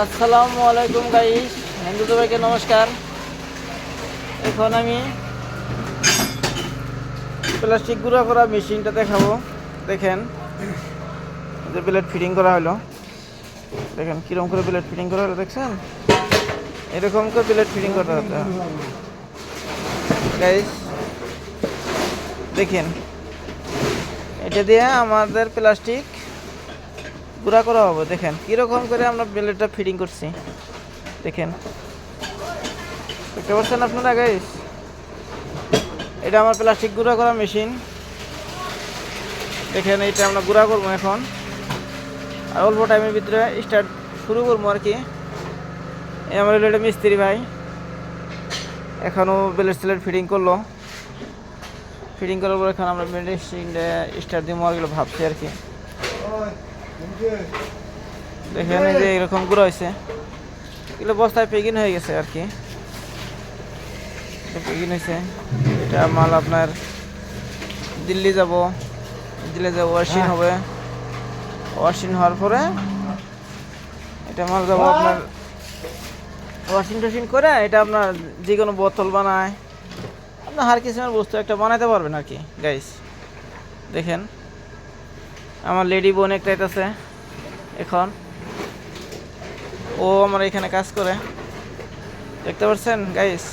আসসালামু আলাইকুম গাইস, হিন্দু সবাইকে নমস্কার। এখন আমি প্লাস্টিক গুঁড়া করা মেশিনটা দেখাবো। দেখেন, যে প্লেট ফিটিং করা হলো, দেখেন কিরকম করে প্লেট ফিটিং করা হলো। দেখছেন, এরকম করে প্লেট ফিটিং করতে হতো গাইস। দেখেন, এটা দিয়ে আমাদের প্লাস্টিক গুঁড়া করা হবে। দেখেন কিরকম করে আমরা প্লেটটা ফিটিং করছি। দেখেন, দেখতে পাচ্ছেন আপনারা গাইস? এটা আমার প্লাস্টিক গুঁড়া করা মেশিন। দেখেন, এটা আমরা গুঁড়া করবো এখন, আর অল্প টাইমের ভিতরে স্টার্ট শুরু করবো আর কি। এই আমার এটা মিস্ত্রি ভাই, এখনও প্লেট স্লেট ফিটিং করলো। ফিটিং করার পর এখন আমরা মেশিনটা স্টার্ট দিব আর ভাবছি আর কি। দেখেন, এই যে এরকম গুঁড়ো হয়েছে, এগুলো বস্তায় প্যাকিং হয়ে গেছে আর কি। প্যাকিং হয়েছে, এটা মাল আপনার দিল্লি যাব ওয়াশিং হবে। ওয়াশিং হওয়ার পরে এটা মাল যাবো আপনার ওয়াশিং টোশিং করে, এটা আপনার যে কোনো বোতল বানায়, আপনার হার কিসিমের বস্তু একটা বানাতে পারবেন আর কি গাইস। দেখেন, আমার লেডি বোন একটা আছে এখন, ও আমার এখানে কাজ করে। দেখতে পাচ্ছেন গাইস?